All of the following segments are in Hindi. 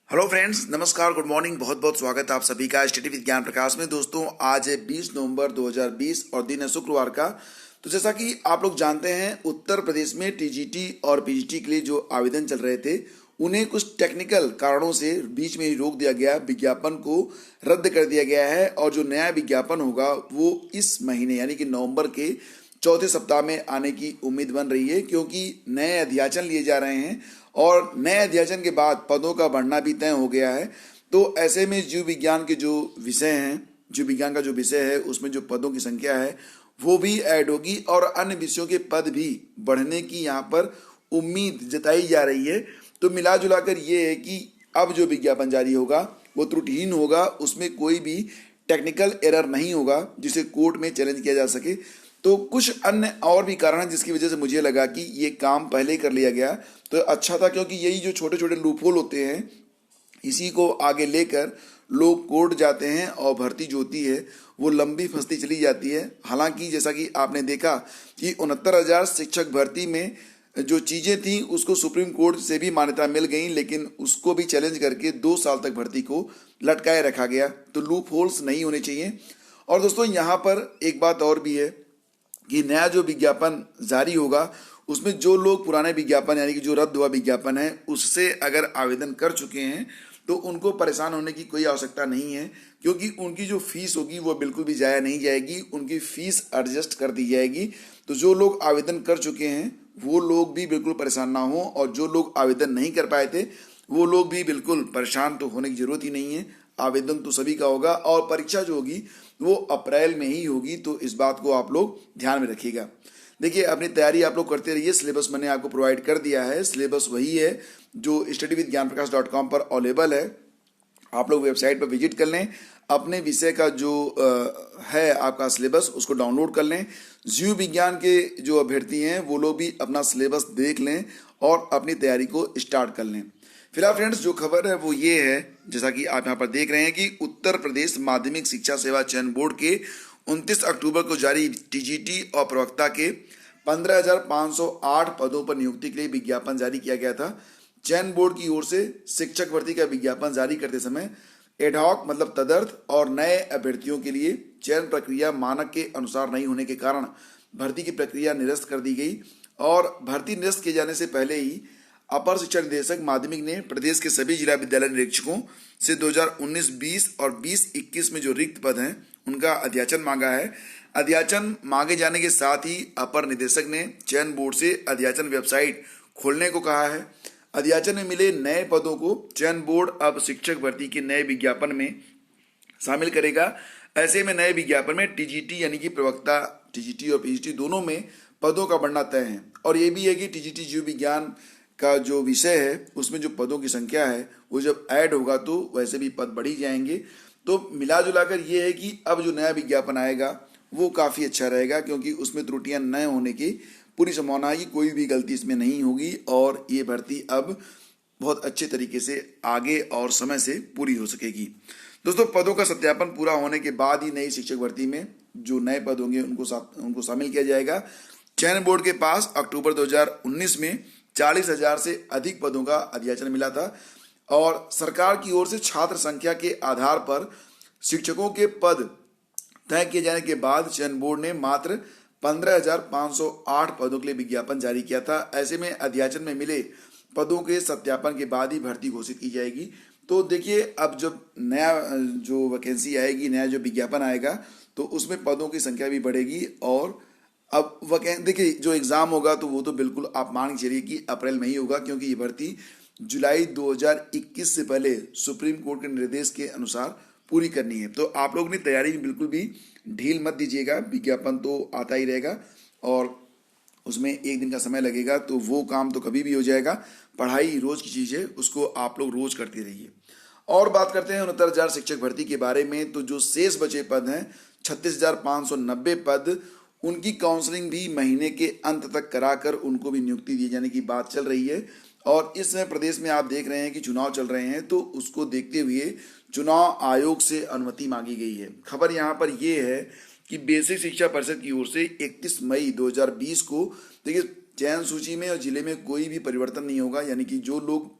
हेलो फ्रेंड्स, नमस्कार, गुड मॉर्निंग। बहुत बहुत स्वागत है आप सभी का स्टडी विद ज्ञान प्रकाश में। दोस्तों, आज है 20 नवंबर 2020 और दिन है शुक्रवार का। तो जैसा कि आप लोग जानते हैं, उत्तर प्रदेश में टीजीटी और पीजीटी के लिए जो आवेदन चल रहे थे उन्हें कुछ टेक्निकल कारणों से बीच में ही रोक दिया गया, विज्ञापन को रद्द कर दिया गया है। और जो नया विज्ञापन होगा वो इस महीने यानी कि नवंबर के चौथे सप्ताह में आने की उम्मीद बन रही है, क्योंकि नए अध्याचन लिए जा रहे हैं और नए अध्याचन के बाद पदों का बढ़ना भी तय हो गया है। तो ऐसे में जीव विज्ञान के जो विषय हैं, जीव विज्ञान का जो विषय है उसमें जो पदों की संख्या है वो भी ऐड होगी और अन्य विषयों के पद भी बढ़ने की यहाँ पर उम्मीद जताई जा रही है। तो मिला जुला कर ये है कि अब जो विज्ञापन जारी होगा वो त्रुटिहीन होगा, उसमें कोई भी टेक्निकल एरर नहीं होगा जिसे कोर्ट में चैलेंज किया जा सके। तो कुछ अन्य और भी कारण हैं जिसकी वजह से मुझे लगा कि ये काम पहले ही कर लिया गया तो अच्छा था, क्योंकि यही जो छोटे छोटे लूपहोल होते हैं इसी को आगे लेकर लोग कोर्ट जाते हैं और भर्ती जो होती है वो लंबी फंसती चली जाती है। हालांकि जैसा कि आपने देखा कि 69,000 शिक्षक भर्ती में जो चीज़ें थी उसको सुप्रीम कोर्ट से भी मान्यता मिल गई, लेकिन उसको भी चैलेंज करके 2 साल तक भर्ती को लटकाए रखा गया। तो लूप होल्स नहीं होने चाहिए। और दोस्तों, यहाँ पर एक बात और भी है कि नया जो विज्ञापन जारी होगा उसमें जो लोग पुराने विज्ञापन यानी कि जो रद्द हुआ विज्ञापन है उससे अगर आवेदन कर चुके हैं तो उनको परेशान होने की कोई आवश्यकता नहीं है, क्योंकि उनकी जो फीस होगी वो बिल्कुल भी जाया नहीं जाएगी, उनकी फीस एडजस्ट कर दी जाएगी। तो जो लोग आवेदन कर चुके हैं वो लोग भी बिल्कुल परेशान ना हो, और जो लोग आवेदन नहीं कर पाए थे वो लोग भी बिल्कुल परेशान तो होने की जरूरत ही नहीं है। आवेदन तो सभी का होगा और परीक्षा जो होगी वो अप्रैल में ही होगी, तो इस बात को आप लोग ध्यान में रखिएगा। देखिए, अपनी तैयारी आप लोग करते रहिए। सिलेबस मैंने आपको प्रोवाइड कर दिया है। सिलेबस वही है जो studyvidgyanprakash.com पर अवेलेबल है। आप लोग वेबसाइट पर विजिट कर लें, अपने विषय का जो है आपका सिलेबस उसको डाउनलोड कर लें। जीव विज्ञान के जो अभ्यर्थी हैं वो लोग भी अपना सिलेबस देख लें और अपनी तैयारी को स्टार्ट कर लें। फिलहाल फ्रेंड्स, जो खबर है वो ये है, जैसा कि आप यहाँ पर देख रहे हैं कि उत्तर प्रदेश माध्यमिक शिक्षा सेवा चयन बोर्ड के 29 अक्टूबर को जारी टीजीटी और प्रवक्ता के 15,508 पदों पर नियुक्ति के लिए विज्ञापन जारी किया गया था। चयन बोर्ड की ओर से शिक्षक भर्ती का विज्ञापन जारी करते समय एडहॉक मतलब तदर्थ और नए अभ्यर्थियों के लिए चयन प्रक्रिया मानक के अनुसार नहीं होने के कारण भर्ती की प्रक्रिया निरस्त कर दी गई। और भर्ती निरस्त किए जाने से पहले ही अपर शिक्षा निदेशक माध्यमिक ने प्रदेश के सभी जिला विद्यालय निरीक्षकों से 2019-20 और 20-21 में जो रिक्त पद हैं उनका अध्याचन मांगा है। अध्याचन मांगे जाने के साथ ही अपर निदेशक ने चयन बोर्ड से अध्याचन वेबसाइट खोलने को कहा है। अध्याचन में मिले नए पदों को चयन बोर्ड अब शिक्षक भर्ती के नए विज्ञापन में शामिल करेगा। ऐसे में नए विज्ञापन में टीजीटी यानी कि प्रवक्ता, टीजीटी और पीजीटी दोनों में पदों का बढ़ना तय है। और ये भी है कि टीजीटी जीव विज्ञान का जो विषय है उसमें जो पदों की संख्या है वो जब ऐड होगा तो वैसे भी पद बढ़ ही जाएंगे। तो मिला जुलाकर ये है कि अब जो नया विज्ञापन आएगा वो काफ़ी अच्छा रहेगा, क्योंकि उसमें त्रुटियां न होने की पूरी संभावना है कि कोई भी गलती इसमें नहीं होगी और ये भर्ती अब बहुत अच्छे तरीके से आगे और समय से पूरी हो सकेगी। दोस्तों, पदों का सत्यापन पूरा होने के बाद ही नई शिक्षक भर्ती में जो नए पद होंगे उनको शामिल किया जाएगा। चयन बोर्ड के पास अक्टूबर 2019 में 40,000 से अधिक पदों का अध्याचन मिला था और सरकार की ओर से छात्र संख्या के आधार पर शिक्षकों के पद तय किए जाने के बाद चयन बोर्ड ने मात्र 15,508 पदों के लिए विज्ञापन जारी किया था। ऐसे में अध्याचन में मिले पदों के सत्यापन के बाद ही भर्ती घोषित की जाएगी। तो देखिए, अब जब नया जो वैकेंसी आएगी, नया जो विज्ञापन आएगा तो उसमें पदों की संख्या भी बढ़ेगी। और अब देखिए, जो एग्ज़ाम होगा तो वो तो बिल्कुल आप मान के चलिए कि अप्रैल में ही होगा, क्योंकि ये भर्ती जुलाई 2021 से पहले सुप्रीम कोर्ट के निर्देश के अनुसार पूरी करनी है। तो आप लोग अपनी तैयारी में बिल्कुल भी ढील मत दीजिएगा। विज्ञापन तो आता ही रहेगा और उसमें एक दिन का समय लगेगा, तो वो काम तो कभी भी हो जाएगा। पढ़ाई रोज की चीज़ है, उसको आप लोग रोज करते रहिए। और बात करते हैं 69,000 शिक्षक भर्ती के बारे में। तो जो शेष बचे पद हैं 36,590 पद, उनकी काउंसलिंग भी महीने के अंत तक कराकर उनको भी नियुक्ति दिए जाने की बात चल रही है। और इस समय प्रदेश में आप देख रहे हैं कि चुनाव चल रहे हैं, तो उसको देखते हुए चुनाव आयोग से अनुमति मांगी गई है। खबर यहाँ पर यह है कि बेसिक शिक्षा परिषद की ओर से 31 मई 2020 को देखिए चयन सूची में और जिले में कोई भी परिवर्तन नहीं होगा, यानी कि जो लोग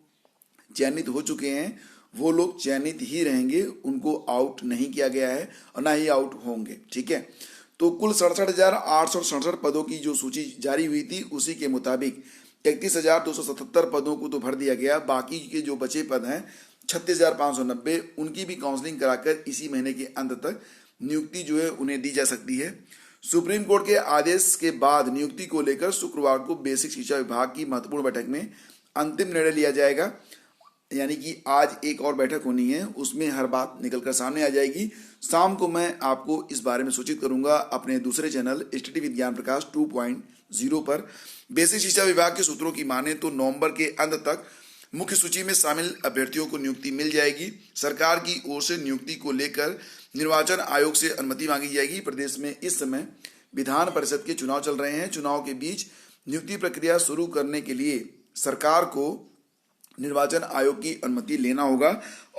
चयनित हो चुके हैं वो लोग चयनित ही रहेंगे, उनको आउट नहीं किया गया है और ना ही आउट होंगे। ठीक है, तो कुल 67,867 पदों की जो सूची जारी हुई थी उसी के मुताबिक 31,277 पदों को तो भर दिया गया। बाकी के जो बचे पद हैं 36,590, उनकी भी काउंसलिंग कराकर इसी महीने के अंत तक नियुक्ति जो है उन्हें दी जा सकती है। सुप्रीम कोर्ट के आदेश के बाद नियुक्ति को लेकर शुक्रवार को बेसिक शिक्षा विभाग की महत्वपूर्ण बैठक में अंतिम निर्णय लिया जाएगा। यानी कि आज एक और बैठक होनी है, उसमें हर बात निकलकर सामने आ जाएगी। शाम को मैं आपको इस बारे में सूचित करूंगा अपने दूसरे चैनल स्टडी विद ज्ञान प्रकाश 2.0 पर। बेसिक शिक्षा विभाग के सूत्रों की माने तो नवंबर के अंत तक मुख्य सूची में शामिल अभ्यर्थियों को नियुक्ति मिल जाएगी। सरकार की ओर से नियुक्ति को लेकर निर्वाचन आयोग से अनुमति मांगी जाएगी। प्रदेश में इस समय विधान परिषद के चुनाव चल रहे हैं। चुनाव के बीच नियुक्ति प्रक्रिया शुरू करने के लिए सरकार को निर्वाचन आयोग की अनुमति लेना होगा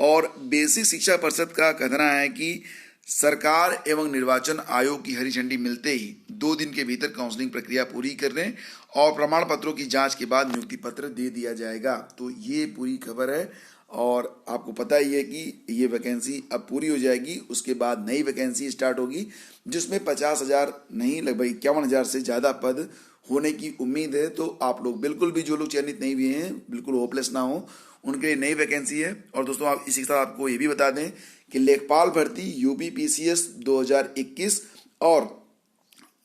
और बेसिक शिक्षा परिषद का कहना है कि सरकार एवं निर्वाचन आयोग की हरी झंडी मिलते ही 2 दिन के भीतर काउंसलिंग प्रक्रिया पूरी करने और प्रमाण पत्रों की जांच के बाद नियुक्ति पत्र दे दिया जाएगा। तो ये पूरी खबर है और आपको पता ही है कि ये वैकेंसी अब पूरी हो जाएगी, उसके बाद नई वैकेंसी स्टार्ट होगी जिसमें 50,000 नहीं लगभग 51,000 से ज़्यादा पद होने की उम्मीद है। तो आप लोग बिल्कुल भी, जो लोग चयनित नहीं हुए हैं, बिल्कुल होपलेस ना हो, उनके लिए नई वैकेंसी है। और दोस्तों आप इसी के साथ आपको ये भी बता दें कि लेखपाल भर्ती यूपी पीसीएस 2021 और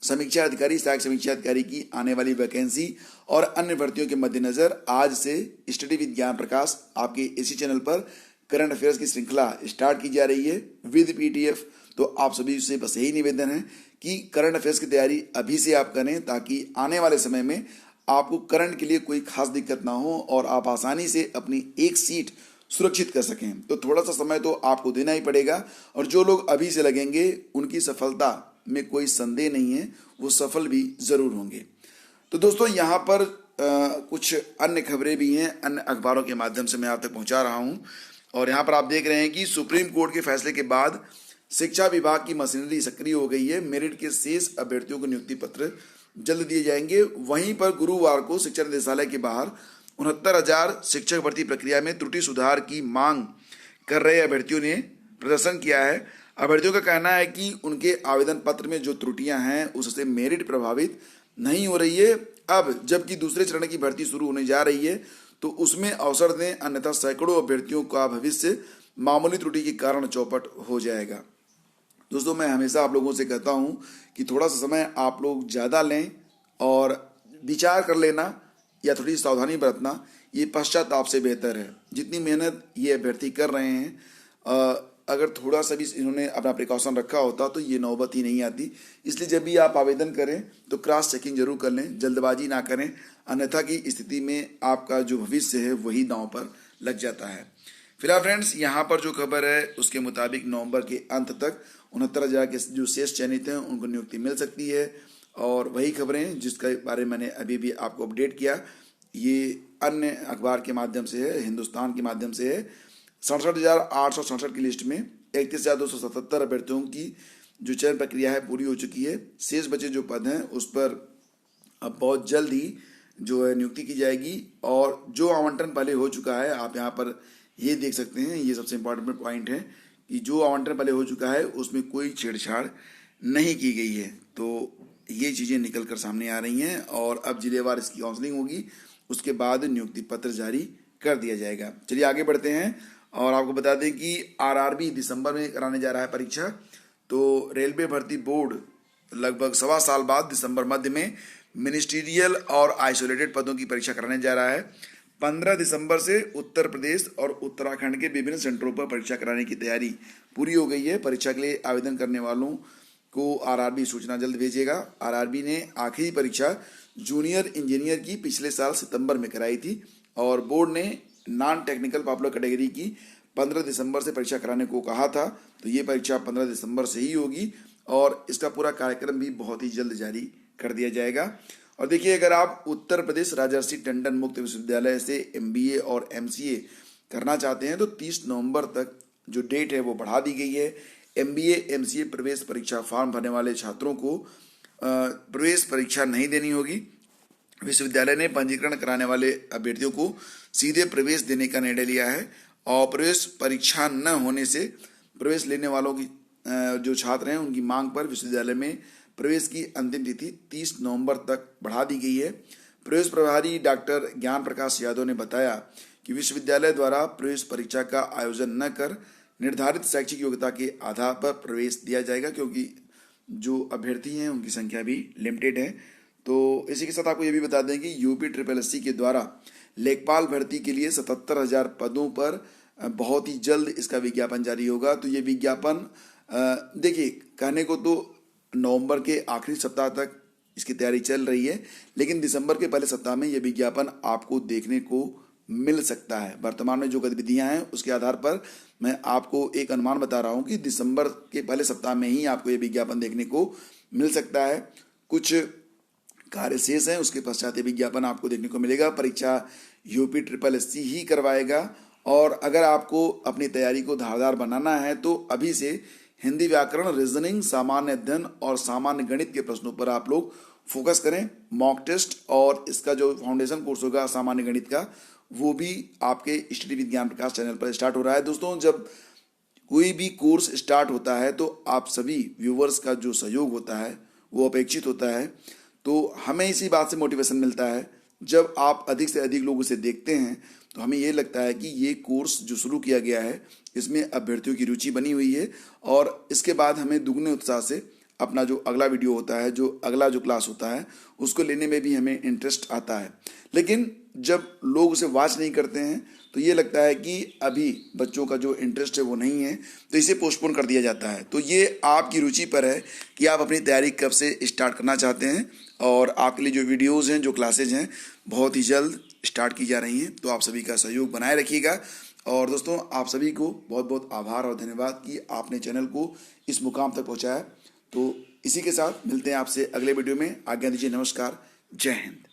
समीक्षा अधिकारी, सहायक समीक्षा अधिकारी की आने वाली वैकेंसी और अन्य भर्तियों के मद्देनजर आज से स्टडी विद ज्ञान प्रकाश आपके इसी चैनल पर करंट अफेयर्स की श्रृंखला स्टार्ट की जा रही है विद पीडीएफ। तो आप सभी से बस यही निवेदन है कि करंट अफेयर्स की तैयारी अभी से आप करें ताकि आने वाले समय में आपको करंट के लिए कोई खास दिक्कत ना हो और आप आसानी से अपनी एक सीट सुरक्षित कर सकें। तो थोड़ा सा समय तो आपको देना ही पड़ेगा और जो लोग अभी से लगेंगे उनकी सफलता में कोई संदेह नहीं है, वो सफल भी जरूर होंगे। तो दोस्तों यहाँ पर कुछ अन्य खबरें भी हैं, अन्य अखबारों के माध्यम से मैं आप तक पहुँचा रहा हूँ। और यहाँ पर आप देख रहे हैं कि सुप्रीम कोर्ट के फैसले के बाद शिक्षा विभाग की मशीनरी सक्रिय हो गई है। मेरिट के शेष अभ्यर्थियों को नियुक्ति पत्र जल्द दिए जाएंगे। वहीं पर गुरुवार को शिक्षा निदेशालय के बाहर 69,000 शिक्षक भर्ती प्रक्रिया में त्रुटि सुधार की मांग कर रहे अभ्यर्थियों ने प्रदर्शन किया है। अभ्यर्थियों का कहना है कि उनके आवेदन पत्र में जो त्रुटियां हैं उससे मेरिट प्रभावित नहीं हो रही है। अब जबकि दूसरे चरण की भर्ती शुरू होने जा रही है तो उसमें अवसर दें, अन्यथा सैकड़ों अभ्यर्थियों का भविष्य मामूली त्रुटि के कारण चौपट हो जाएगा। दोस्तों मैं हमेशा आप लोगों से कहता हूं कि थोड़ा सा समय आप लोग ज़्यादा लें और विचार कर लेना या थोड़ी सावधानी बरतना, ये पश्चाताप से बेहतर है। जितनी मेहनत ये अभ्यर्थी कर रहे हैं, अगर थोड़ा सा भी इन्होंने अपना प्रिकॉशन रखा होता तो ये नौबत ही नहीं आती। इसलिए जब भी आप आवेदन करें तो क्रॉस चेकिंग जरूर कर लें, जल्दबाजी ना करें, अन्यथा की स्थिति में आपका जो भविष्य है वही दांव पर लग जाता है। फिलहाल फ्रेंड्स यहाँ पर जो खबर है उसके मुताबिक नवंबर के अंत तक 69,000 के जो शेष चयनित हैं उनको नियुक्ति मिल सकती है। और वही खबरें जिसके बारे में मैंने अभी भी आपको अपडेट किया, ये अन्य अखबार के माध्यम से है, हिंदुस्तान के माध्यम से है। 67,867 की लिस्ट में 31,277 अभ्यर्थियों की जो चयन प्रक्रिया है पूरी हो चुकी है। शेष बचे जो पद हैं उस पर अब बहुत जल्द ही जो है नियुक्ति की जाएगी। और जो आवंटन पहले हो चुका है, आप यहाँ पर ये देख सकते हैं, ये सबसे इम्पोर्टेंट पॉइंट है कि जो आवंटन पहले हो चुका है उसमें कोई छेड़छाड़ नहीं की गई है। तो ये चीज़ें निकल कर सामने आ रही हैं और अब जिलेवार इसकी काउंसलिंग होगी, उसके बाद नियुक्ति पत्र जारी कर दिया जाएगा। चलिए आगे बढ़ते हैं और आपको बता दें कि आरआरबी दिसंबर में कराने जा रहा है परीक्षा। तो रेलवे भर्ती बोर्ड लगभग 1.25 साल बाद दिसंबर मध्य में मिनिस्ट्रियल और आइसोलेटेड पदों की परीक्षा कराने जा रहा है। 15 दिसंबर से उत्तर प्रदेश और उत्तराखंड के विभिन्न सेंटरों पर परीक्षा कराने की तैयारी पूरी हो गई है। परीक्षा के लिए आवेदन करने वालों को आरआरबी सूचना जल्द भेजेगा। आरआरबी ने आखिरी परीक्षा जूनियर इंजीनियर की पिछले साल सितंबर में कराई थी और बोर्ड ने नॉन टेक्निकल पॉपुलर कैटेगरी की 15 दिसंबर से परीक्षा कराने को कहा था। तो ये परीक्षा 15 दिसंबर से ही होगी और इसका पूरा कार्यक्रम भी बहुत ही जल्द जारी कर दिया जाएगा। और देखिए, अगर आप उत्तर प्रदेश राजर्षि टंडन मुक्त विश्वविद्यालय से एमबीए और एमसीए करना चाहते हैं तो 30 नवंबर तक जो डेट है वो बढ़ा दी गई है। एमबीए एमसीए प्रवेश परीक्षा फॉर्म भरने वाले छात्रों को प्रवेश परीक्षा नहीं देनी होगी। विश्वविद्यालय ने पंजीकरण कराने वाले अभ्यर्थियों को सीधे प्रवेश देने का निर्णय लिया है और प्रवेश परीक्षा न होने से प्रवेश लेने वालों की जो छात्र हैं उनकी मांग पर विश्वविद्यालय में प्रवेश की अंतिम तिथि 30 नवंबर तक बढ़ा दी गई है। प्रवेश प्रभारी डॉक्टर ज्ञान प्रकाश यादव ने बताया कि विश्वविद्यालय द्वारा प्रवेश परीक्षा का आयोजन न कर निर्धारित शैक्षिक योग्यता के आधार पर प्रवेश दिया जाएगा, क्योंकि जो अभ्यर्थी हैं उनकी संख्या भी लिमिटेड है। तो इसी के साथ आपको ये भी बता दें कि UPSSC के द्वारा लेखपाल भर्ती के लिए 77,000 पदों पर बहुत ही जल्द इसका विज्ञापन जारी होगा। तो ये विज्ञापन देखिए, कहने को तो नवंबर के आखिरी सप्ताह तक इसकी तैयारी चल रही है, लेकिन दिसंबर के पहले सप्ताह में ये विज्ञापन आपको देखने को मिल सकता है। वर्तमान में जो गतिविधियां हैं उसके आधार पर मैं आपको एक अनुमान बता रहा हूं कि दिसंबर के पहले सप्ताह में ही आपको ये विज्ञापन देखने को मिल सकता है। कुछ कार्य शेष हैं, उसके पश्चात ये विज्ञापन आपको देखने को मिलेगा। परीक्षा UPSSC ही करवाएगा। और अगर आपको अपनी तैयारी को धारदार बनाना है तो अभी से हिंदी व्याकरण, रीजनिंग, सामान्य अध्ययन और सामान्य गणित के प्रश्नों पर आप लोग फोकस करें। मॉक टेस्ट और इसका जो फाउंडेशन कोर्स होगा सामान्य गणित का, वो भी आपके स्टडी विद ज्ञान प्रकाश चैनल पर स्टार्ट हो रहा है। दोस्तों, जब कोई भी कोर्स स्टार्ट होता है तो आप सभी व्यूवर्स का जो सहयोग होता है वो अपेक्षित होता है। तो हमें इसी बात से मोटिवेशन मिलता है, जब आप अधिक से अधिक लोग इसे देखते हैं तो हमें ये लगता है कि ये कोर्स जो शुरू किया गया है इसमें अभ्यर्थियों की रुचि बनी हुई है, और इसके बाद हमें दुगने उत्साह से अपना जो अगला वीडियो होता है, जो अगला जो क्लास होता है, उसको लेने में भी हमें इंटरेस्ट आता है। लेकिन जब लोग उसे वॉच नहीं करते हैं तो ये लगता है कि अभी बच्चों का जो इंटरेस्ट है वो नहीं है, तो इसे पोस्टपोन कर दिया जाता है। तो ये आपकी रुचि पर है कि आप अपनी तैयारी कब से स्टार्ट करना चाहते हैं, और आपके लिए जो वीडियोज़ हैं, जो क्लासेज हैं, बहुत ही जल्द स्टार्ट की जा रही हैं। तो आप सभी का सहयोग बनाए रखिएगा। और दोस्तों, आप सभी को बहुत बहुत आभार और धन्यवाद कि आपने चैनल को इस मुकाम तक पहुंचाया। तो इसी के साथ मिलते हैं आपसे अगले वीडियो में। आज्ञा दीजिए, नमस्कार, जय हिंद।